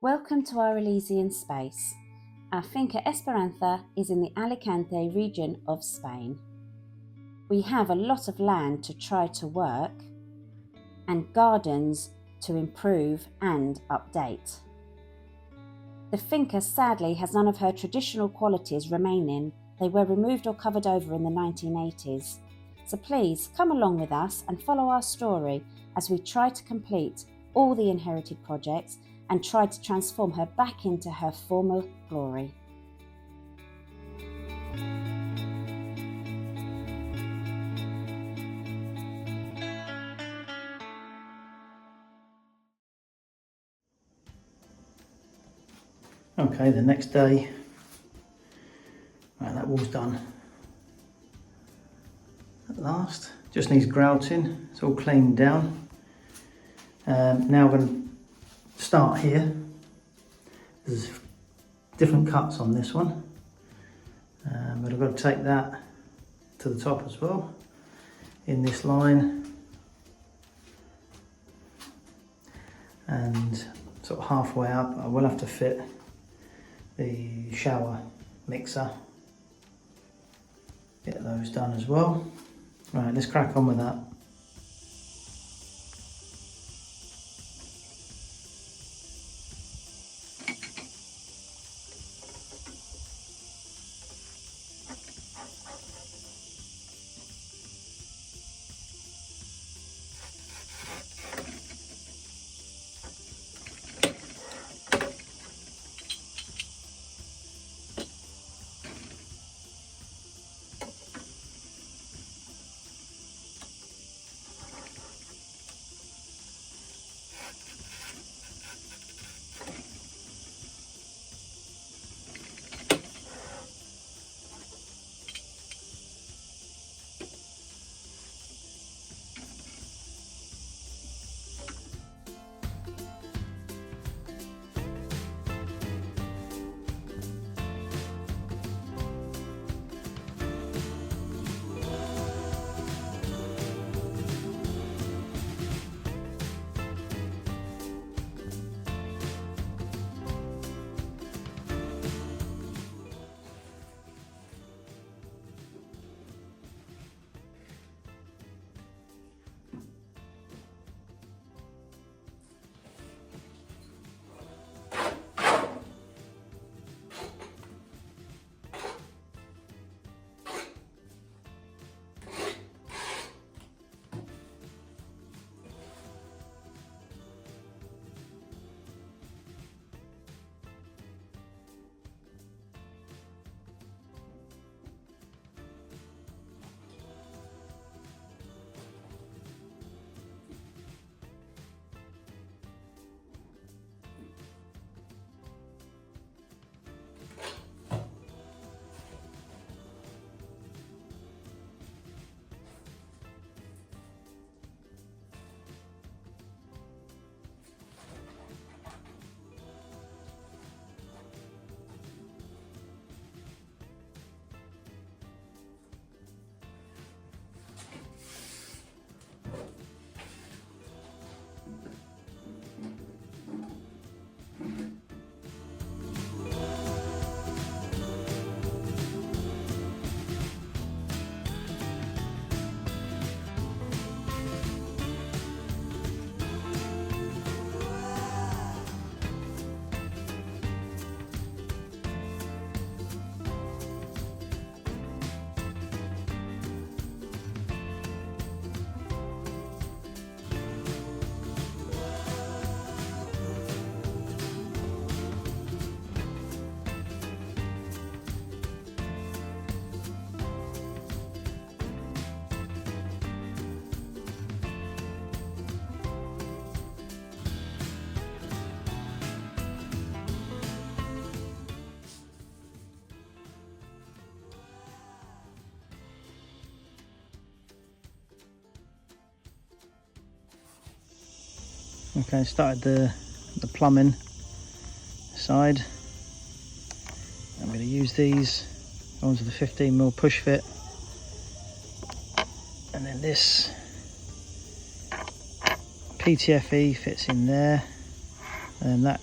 Welcome to our Elysian space. Our Finca Esperanza is in the Alicante region of Spain. We have a lot of land to try to work and gardens to improve and update. The Finca sadly has none of her traditional qualities remaining. They were removed or covered over in the 1980s. So please come along with us and follow our story as we try to complete all the inherited projects and try to transform her back into her former glory. Okay, the next day, right, that wall's done at last. Just needs grouting, it's all cleaned down. Now we're going to start here. There's different cuts on this one, but I've got to take that to the top as well, in this line, and sort of halfway up I will have to fit the shower mixer. Get those done as well. Right, let's crack on with that. Okay, started the plumbing side. I'm going to use these onto the 15mm push fit, and then this PTFE fits in there, and that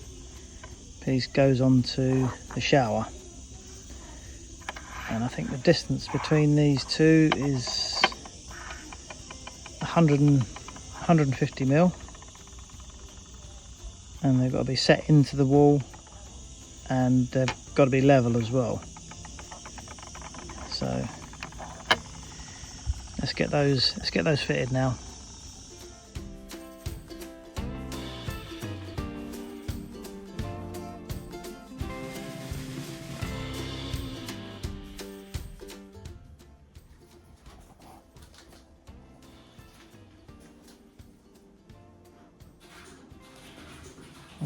piece goes on to the shower. And I think the distance between these two is 150 mil. And they've got to be set into the wall, and they've got to be level as well. So let's get those fitted now.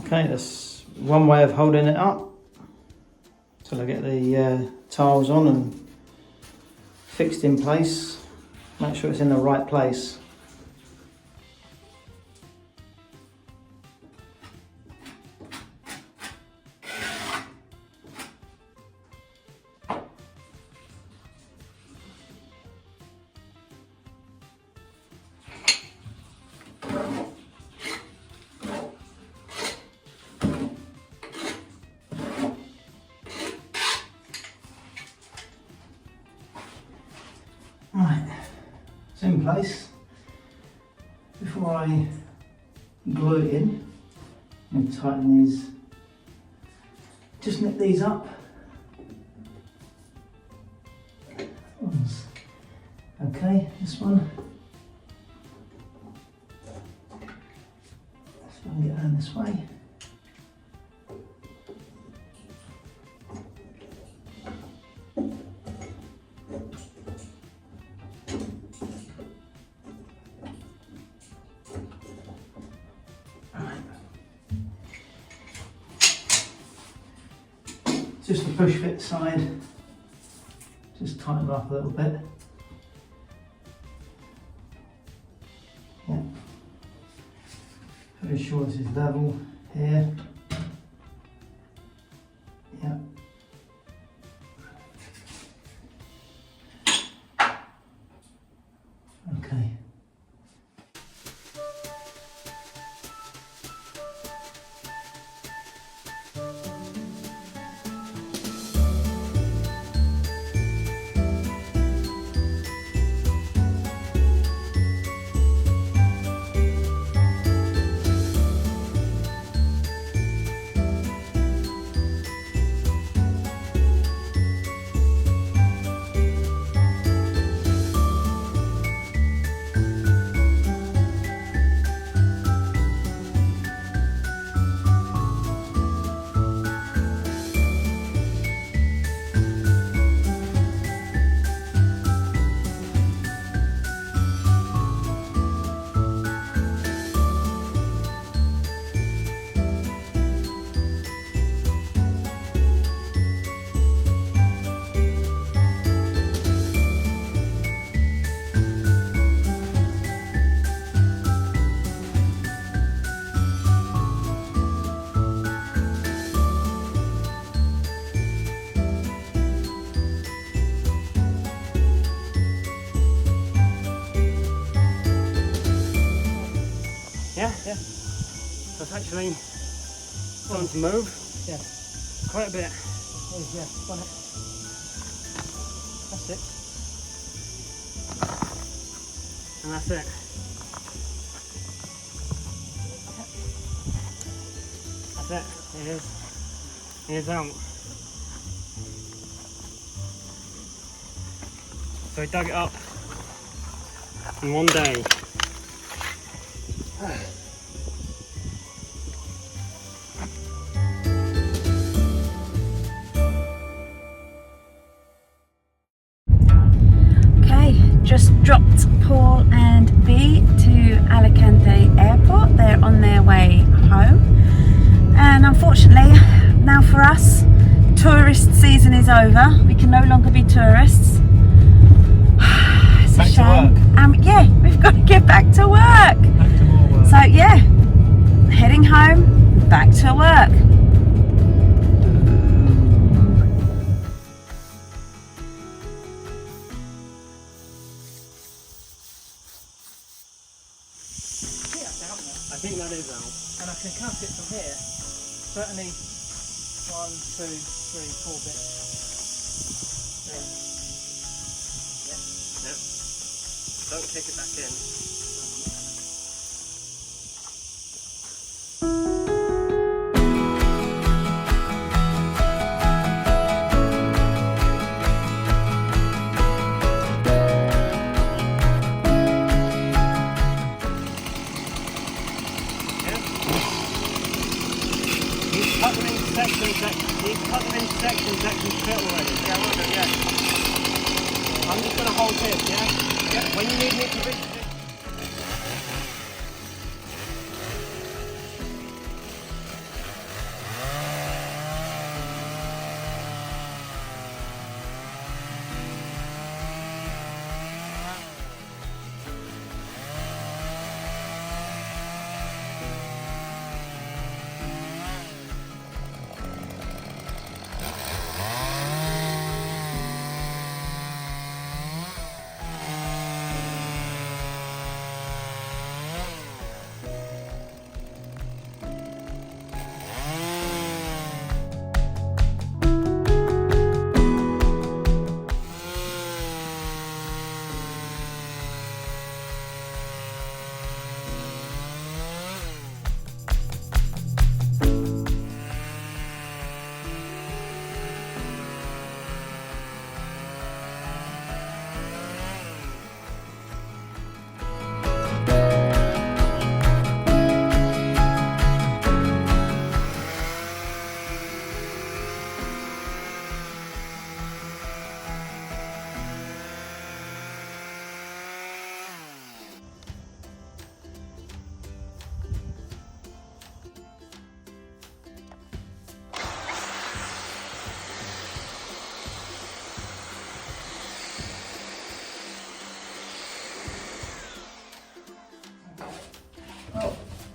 Okay, that's one way of holding it up till I get the tiles on and fixed in place. Make sure it's in the right place. Right, it's in place. Before I glue it in, I'm going to tighten these, just nip these up. Okay, this one. Let's try and get around this way. Just the push fit side, just tighten it up a little bit. Yeah. Very sure this is level here. Yeah. Okay. Yeah. So it's actually starting to move. Yeah. Quite a bit. Yeah, on it. That's it. And that's it. That's it. It is. It is out. So we dug it up in one day. Just dropped Paul and B to Alicante airport. They're on their way home, and unfortunately now for us, tourist season is over. We can no longer be tourists. It's Back a to shame. work. Yeah, we've got to get back to work. Back to more work. So yeah, heading home, back to work. I think that is out. And I can cut it from here. Certainly 1, 2, 3, 4 bits. Yeah. Yep. Don't kick it back in. Cut them in sections that can fit already. Yeah, I will do, yeah. I'm just going to hold this, yeah? Yeah. When you need me to reach it.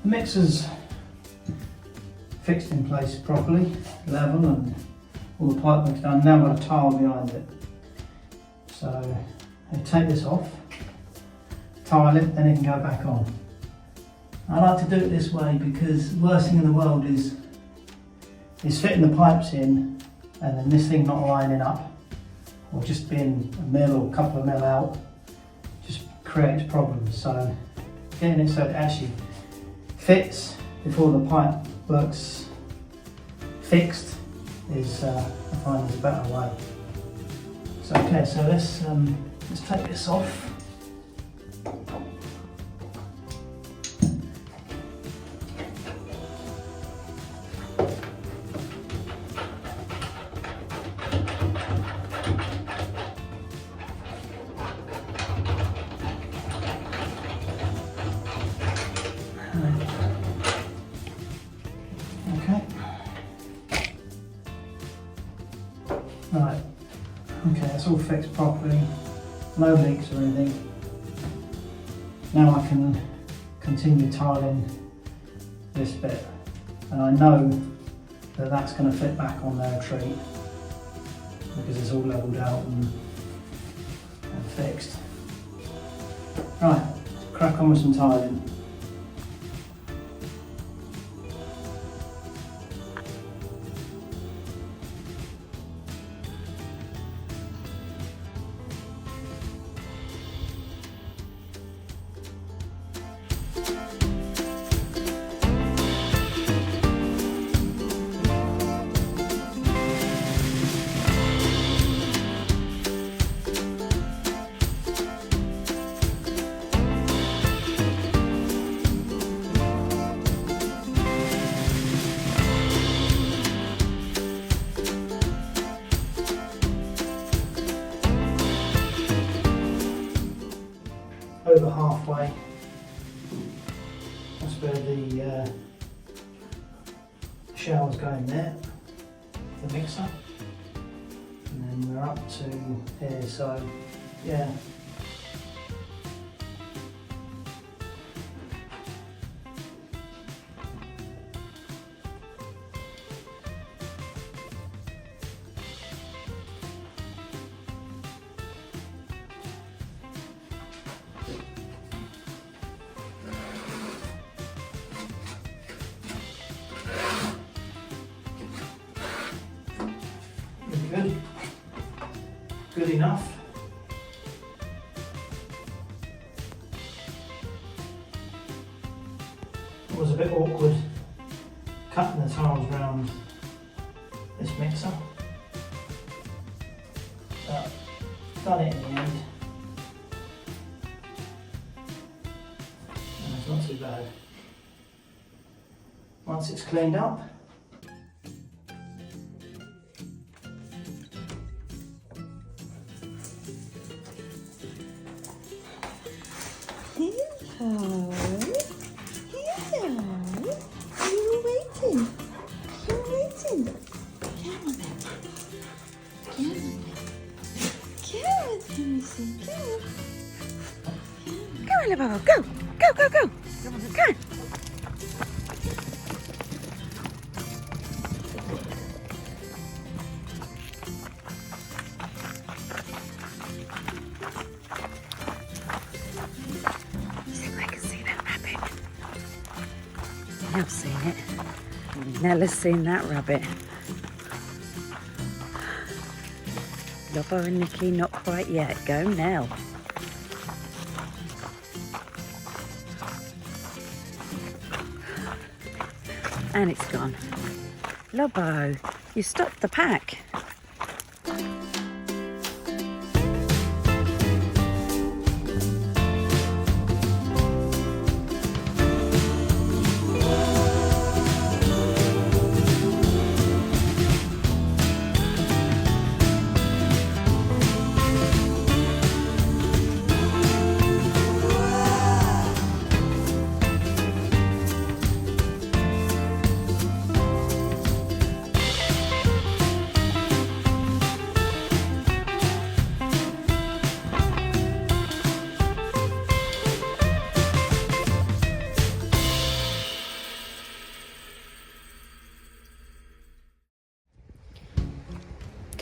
The mixer's fixed in place properly, level, and all the pipe work's done. Now I've got a tile behind it. So I take this off, tile it, then it can go back on. I like to do it this way because the worst thing in the world is fitting the pipes in and then this thing not lining up, or just being a mil or a couple of mil out, just creates problems. So getting it so it actually fits before the pipe works fixed is, I find, is a better way. So okay, so let's take this off. Right, okay, that's all fixed properly, no leaks or anything. Now I can continue tiling this bit, and I know that that's going to fit back on their treat because it's all levelled out and fixed. Right, crack on with some tiling. Over halfway, that's where the shower's going there, the mixer, and then we're up to here, so yeah. good enough. It was a bit awkward cutting the tiles around this mixer, but done it in the end, and it's not too bad. Once it's cleaned up, Hello. Hello. You were waiting. You were waiting. Come on then. Come on then. Come on, Timothy. Come on. Go on, little Bubba. Go. Go, go, go. Come on. I've seen it. Nella's seen that rabbit. Lobo and Nikki, not quite yet. Go Nell. And it's gone. Lobo, you stopped the pack.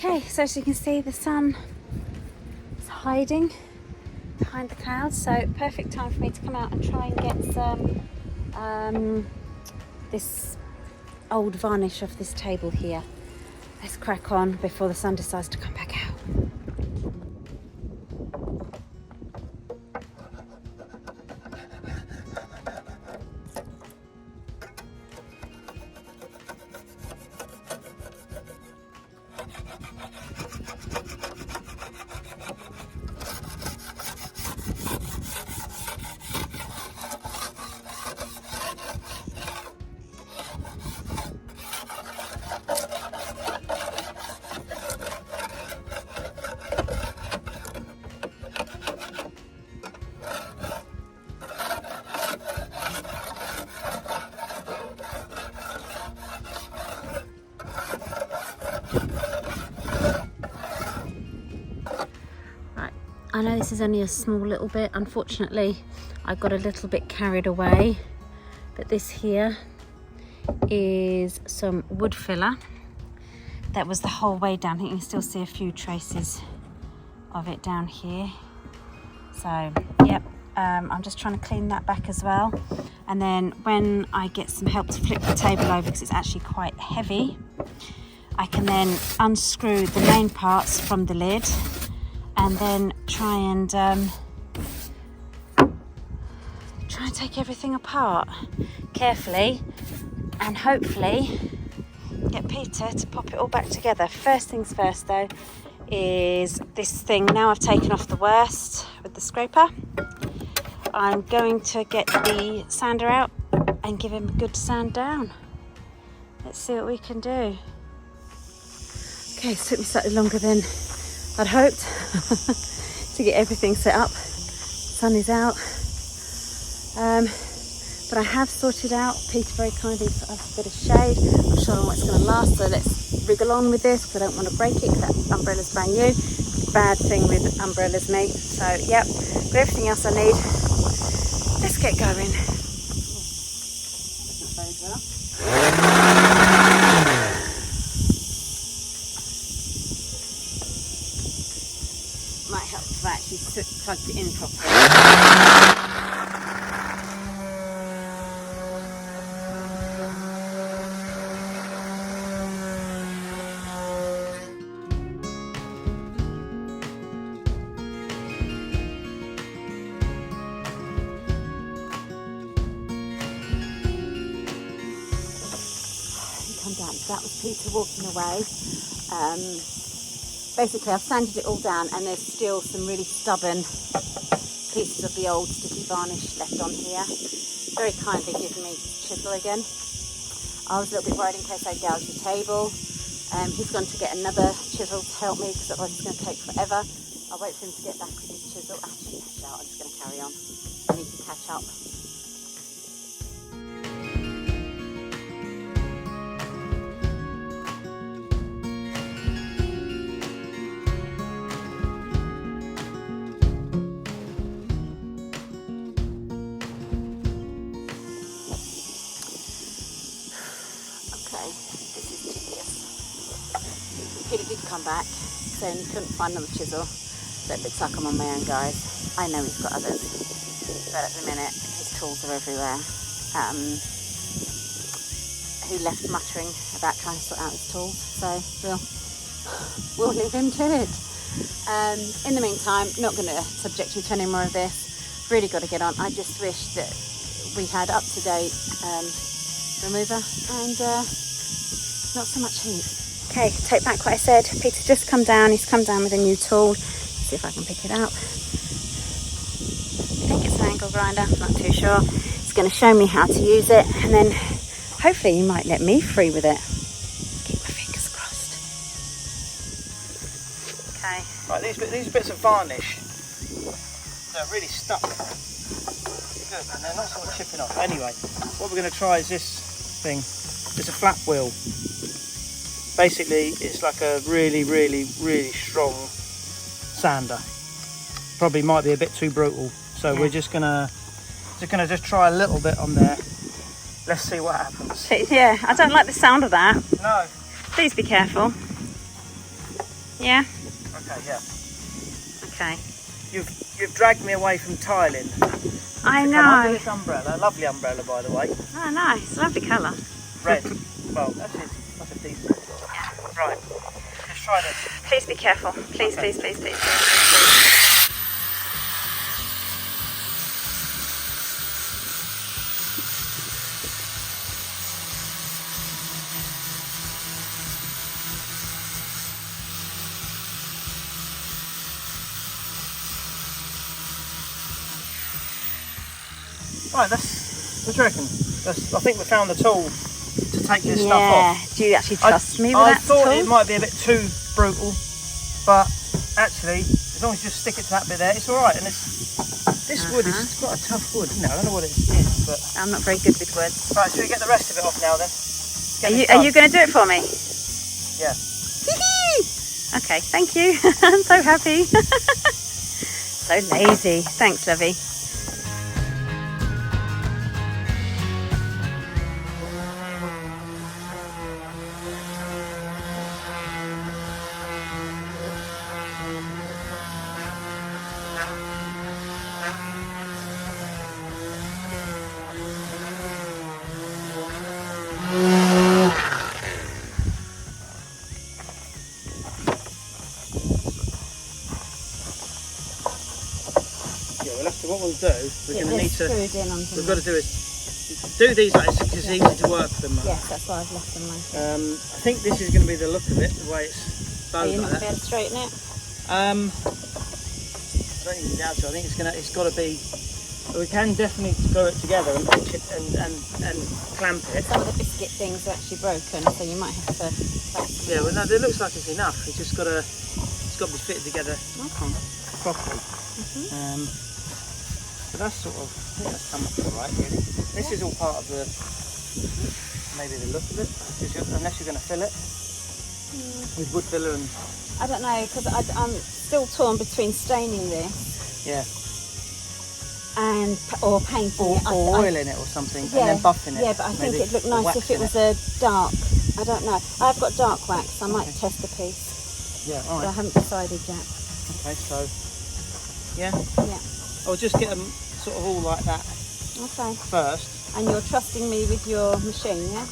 Okay, so as you can see, the sun is hiding behind the clouds, so perfect time for me to come out and try and get some this old varnish off this table here. Let's crack on before the sun decides to come back out. I know this is only a small little bit. Unfortunately, I got a little bit carried away, but this here is some wood filler that was the whole way down. I think you can still see a few traces of it down here. So, yep, I'm just trying to clean that back as well. And then when I get some help to flip the table over, because it's actually quite heavy, I can then unscrew the main parts from the lid and then try and take everything apart carefully and hopefully get Peter to pop it all back together. First things first though is this thing. Now I've taken off the worst with the scraper, I'm going to get the sander out and give him a good sand down. Let's see what we can do. Okay, it took me slightly longer than I'd hoped to get everything set up. Sun is out, but I have sorted out. Peter very kindly put up a bit of shade. I'm not sure what's going to last, so let's wriggle on with this because I don't want to break it because that umbrella's brand new. Bad thing with umbrellas, mate. So yep, got everything else I need. Let's get going. Might help if I actually plugged it in properly. come down. So that was Peter walking away. Basically, I've sanded it all down, and there's still some really stubborn pieces of the old sticky varnish left on here. Very kindly given me chisel again. I was a little bit worried in case I gouged the table. He's gone to get another chisel to help me, because otherwise it's going to take forever. I'll wait for him to get back with his chisel. Actually, I'm just going to carry on. I need to catch up. Peter did come back, saying he couldn't find another chisel, so it looks like I'm on my own, guys. I know he's got others, but at the minute his tools are everywhere. He left muttering about trying to sort out his tools, so we'll leave him to it. In the meantime, not going to subject you to any more of this. Really got to get on. I just wish that we had up-to-date remover and not so much heat. Okay, take back what I said. Peter's just come down. He's come down with a new tool. Let's see if I can pick it up. I think it's an angle grinder. I'm not too sure. He's going to show me how to use it, and then hopefully he might let me free with it. Keep my fingers crossed. Okay. Right, these bits of varnish, they're really stuck. Good, and they're not sort of chipping off. Anyway, what we're going to try is this thing. It's a flat wheel. Basically, it's like a really, really, really strong sander. Probably might be a bit too brutal. So we're just gonna try a little bit on there. Let's see what happens. Yeah, I don't like the sound of that. No. Please be careful. Yeah. Okay. Yeah. Okay. You've dragged me away from tiling. I Come under know. this umbrella, lovely umbrella by the way. Oh, nice, lovely colour. Red. Well, that's a decent. Right, let's try this. Please be careful. Please, Okay. please. Right, what do you reckon? I think we found the tool to take this stuff off. Yeah. Do you actually trust me with I that thought tool? it might be a bit too brutal, but actually, as long as you just stick it to that bit there, it's all right. And this wood is quite a tough wood, isn't it? I don't know what it is, but I'm not very good with words. right. Should we get the rest of it off now then? Are you going to do it for me? Yeah. Okay, thank you. I'm so happy. So lazy. Thanks, Lovey. What we'll do, we're going to need to. We've got to do do these like it's easy to work them. Yes, that's why I've left them like. I think this is going to be the look of it, the way it's bowed Are you like not that. going to straighten it? I don't even doubt it. I think it's got to be. We can definitely glue it together and pinch it and clamp it. Some of the biscuit things are actually broken, so you might have to. Yeah, well, no, it looks like it's enough. It's just got to. It's got to be fitted together Okay. properly. So that's sort of. I think that's come up all right, really. This is all part of the. Maybe the look of it, unless you're going to fill it with wood filler and. I don't know, because I'm still torn between staining this. Yeah. Or painting it. Or oiling it or something, and then buffing it. Yeah, but I think maybe, it'd look nice if it was a dark. I don't know. I've got dark wax. I might test the piece. Yeah, But I alright. haven't decided yet. Okay, so yeah. Yeah. I'll just get them sort of all like that Okay. first. And you're trusting me with your machine, yeah?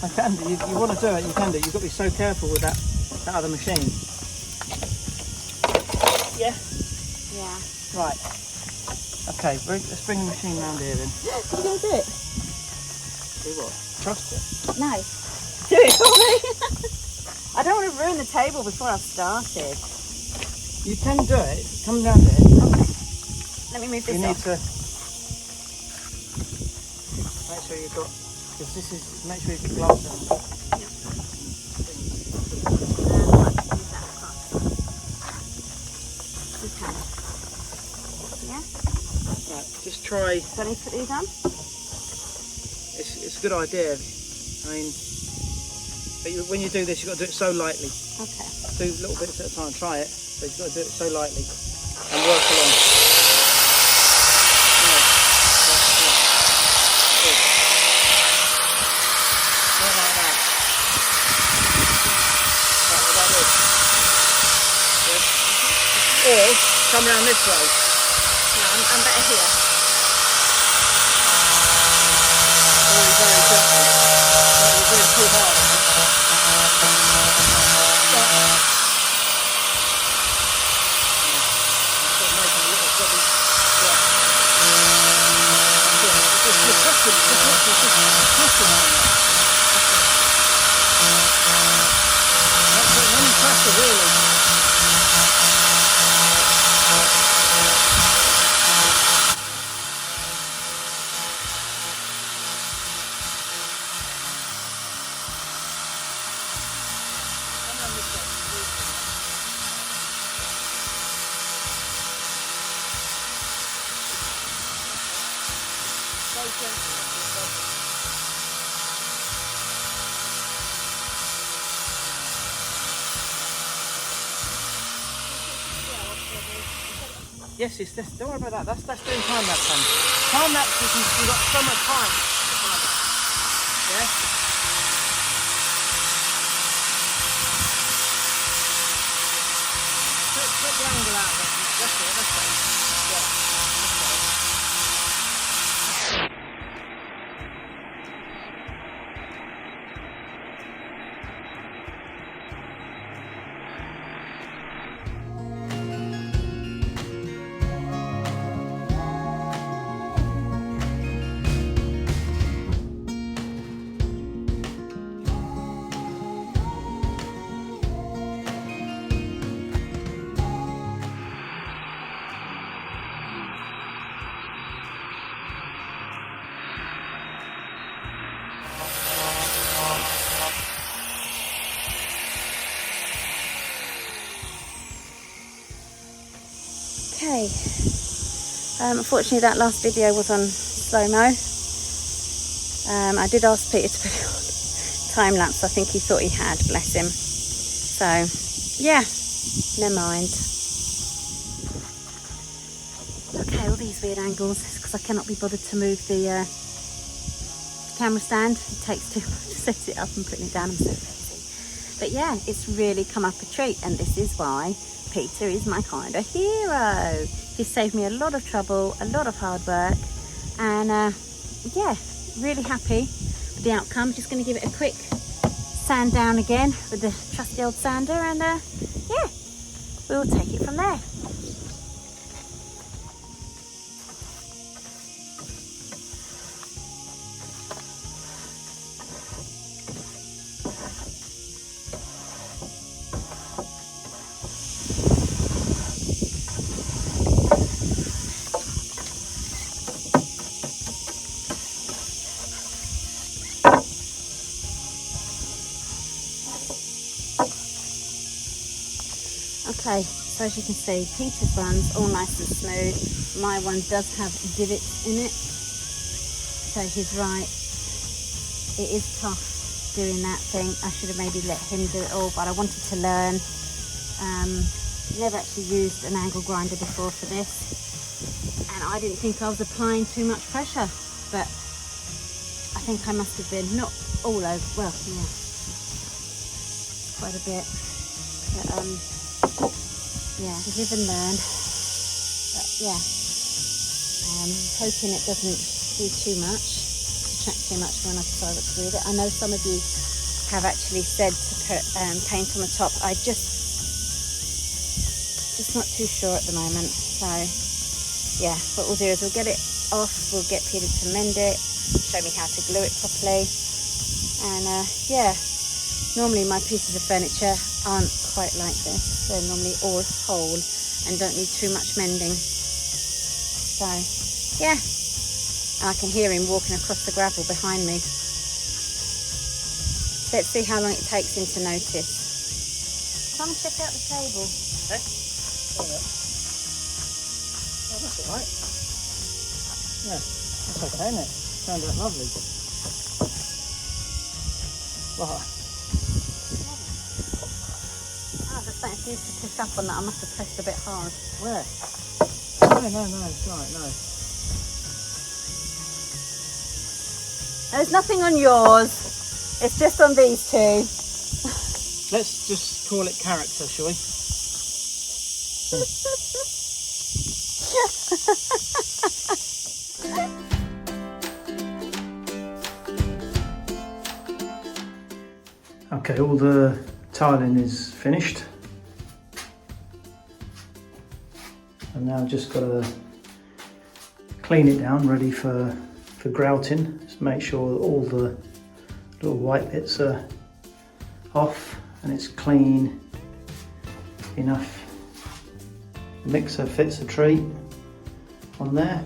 I can do. You want to do it, you can do. You've got to be so careful with that other machine. Yeah. Yeah. Right. Okay, let's bring the machine round here then. Are you going to do it? Do what? Trust it. No. Do it for me. I don't want to ruin the table before I've started. You can do it. Come down there. Okay. Let me move this You need off. to make sure you've got, because this is, make sure you've got gloves on. Yeah? Right, just try. Do I need to put these on? It's a good idea. I mean, but when you do this, you've got to do it so lightly. Okay. Do little bits at a time. Try it, but you've got to do it so lightly and work along. Or come around this way. No, I'm better here. Very, very gently. You're doing too hard. Stop making a little body. Just pressing. Not putting any pressure really. Yes, it's this. Don't worry about that. That's doing time lapse. Time lapse is you've got so much time. Yeah. Take the angle out of it. That's it. That's it. Yeah. That's it. Okay. Unfortunately, that last video was on slow-mo. I did ask Peter to put it on time-lapse. I think he thought he had, bless him. So, yeah, never mind. Okay, all these weird angles, because I cannot be bothered to move the camera stand. It takes too much to set it up and putting it down. I'm so lazy. But yeah, it's really come up a treat, and this is why Peter is my kind of hero. He saved me a lot of trouble, a lot of hard work, and yeah, really happy with the outcome. Just going to give it a quick sand down again with the trusty old sander, and yeah, we'll take it from there. Okay, so as you can see, Peter's run's all nice and smooth. My one does have divots in it. So he's right. It is tough doing that thing. I should have maybe let him do it all, but I wanted to learn. Never actually used an angle grinder before for this. And I didn't think I was applying too much pressure, but I think I must have been. Not all over, well, yeah, quite a bit. But, yeah, live and learn. But yeah, hoping it doesn't do too much, detract too much when I decide what to do with it. I know some of you have actually said to put paint on the top. I just not too sure at the moment. So yeah, what we'll do is we'll get it off, we'll get Peter to mend it, show me how to glue it properly. And yeah, normally my pieces of furniture aren't quite like this. They're normally all whole and don't need too much mending. So yeah, and I can hear him walking across the gravel behind me. Let's see how long it takes him to notice. Come check out the table. Okay. Oh, that's all right. Yeah, that's okay, isn't it? Turned out lovely. Right. Ah, there's something for you to pick up on that. I must have pressed a bit hard. Where? No, it's right, no. There's nothing on yours. It's just on these two. Let's just call it character, shall we? Okay, all the tiling is finished. And now I've just got to clean it down, ready for grouting. Just make sure that all the little white bits are off and it's clean enough. The mixer fits the tree on there.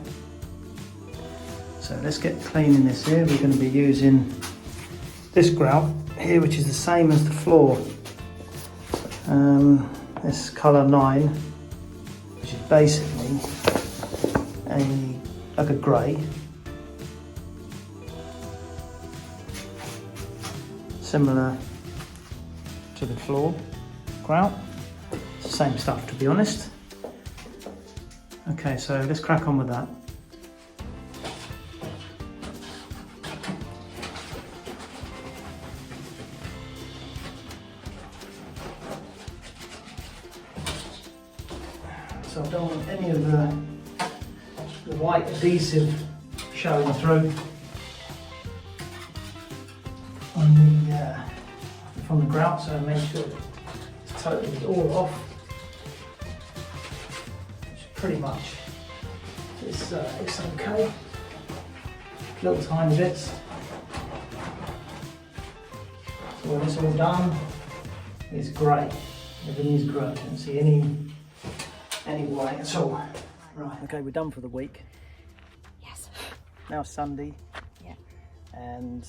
So let's get cleaning this here. We're going to be using this grout here, which is the same as the floor. This colour 9, which is basically like a grey. Similar to the floor grout. It's the same stuff, to be honest. Okay, so let's crack on with that. So I don't want any of the white adhesive showing through from the grout, so make sure it's totally all off. Which pretty much it's okay. Little tiny bits. So when it's all done, it's great. Everything is great. I don't see any white at all. Right. Okay, we're done for the week. Yes. Now Sunday. Yeah. And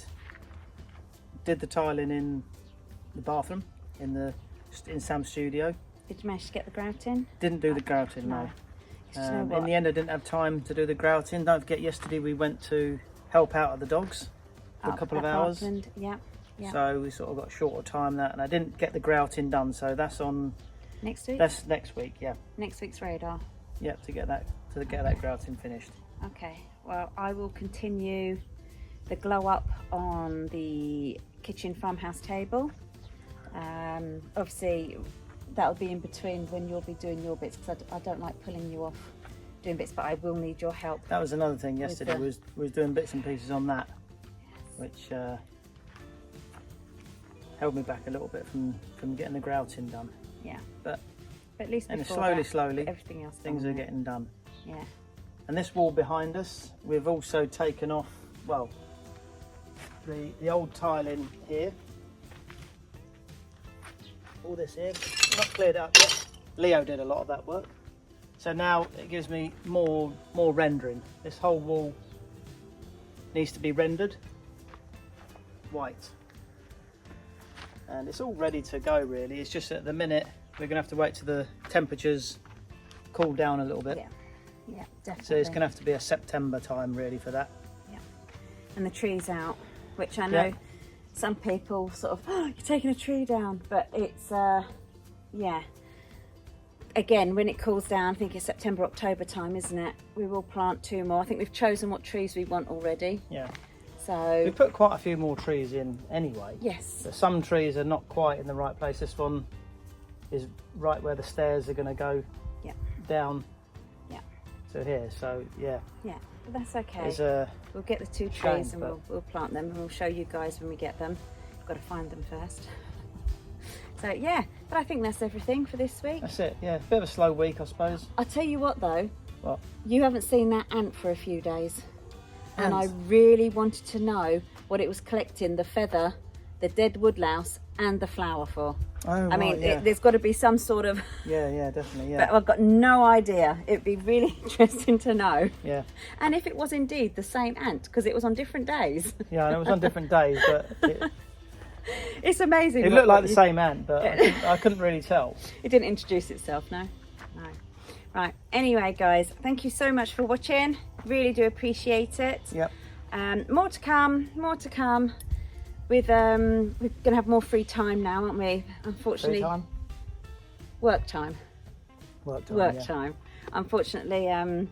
did the tiling in the bathroom in Sam's studio. Did you manage to get the grout in? Didn't do the grouting, no. In the end, I didn't have time to do the grouting. Don't forget, yesterday we went to help out at the dogs for a couple of hours. Yeah. So we sort of got short of time that, and I didn't get the grouting done. So that's on next week. That's next week, yeah. Next week's radar. Yep, to get that grouting finished. Okay. Well, I will continue the glow up on the kitchen farmhouse table. Obviously that'll be in between when you'll be doing your bits, because I don't like pulling you off doing bits, but I will need your help. That was another thing yesterday, was doing bits and pieces on that. Yes. Which held me back a little bit from getting the grouting done. Yeah, but at least slowly everything else things are getting done. Yeah. And this wall behind us, we've also taken off, well, the old tiling here. All this here, not cleared up yet. Leo did a lot of that work. So now it gives me more rendering. This whole wall needs to be rendered white. And it's all ready to go really. It's just at the minute, we're gonna have to wait till the temperatures cool down a little bit. Yeah, definitely. So it's gonna have to be a September time really for that. Yeah. And the tree's out, which I know some people sort of, oh, you're taking a tree down, but it's, yeah. Again, when it cools down, I think it's September, October time, isn't it? We will plant 2 more. I think we've chosen what trees we want already. Yeah. So we put quite a few more trees in anyway. Yes. But some trees are not quite in the right place. This one is right where the stairs are going to go down to here. So yeah. Yeah, but that's okay. We'll get the 2 trees and we'll plant them, and we'll show you guys when we get them. We've got to find them first. So yeah, but I think that's everything for this week. That's it, yeah. Bit of a slow week, I suppose. I'll tell you what though. What? You haven't seen that ant for a few days. and I Ants. really wanted to know what it was collecting the feather, the dead woodlouse, and the flower for. Oh, I mean, right, yeah. there's got to be some sort of. Yeah, definitely, But I've got no idea. It'd be really interesting to know. yeah. And if it was indeed the same ant, because it was on different days. Yeah, and it was on different days, but It's amazing. it looked like the same ant, but I couldn't really tell. It didn't introduce itself, no. No. Right. Anyway, guys, thank you so much for watching. Really do appreciate it. Yep. More to come. More to come. We're going to have more free time now, aren't we? Unfortunately, Free time? work time. Work time. Work yeah. time. Unfortunately,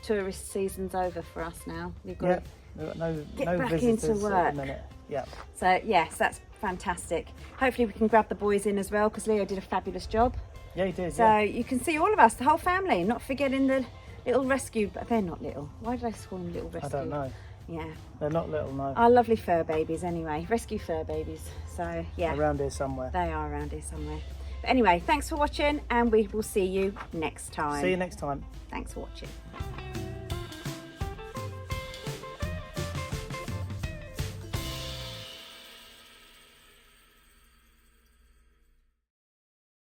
tourist season's over for us now. We've got Yep. We've got no Get no back visitors into at work. the minute. Yep. So yes, that's fantastic. Hopefully we can grab the boys in as well, because Leo did a fabulous job. Yeah, he did. So Yeah. you can see all of us, the whole family, not forgetting the little rescue, but they're not little. Why did I call them little rescue? I don't know. Yeah. They're not little, no. Our lovely fur babies anyway, rescue fur babies. So yeah, Around here somewhere. they are around here somewhere. But anyway, thanks for watching, and we will see you next time. See you next time. Thanks for watching.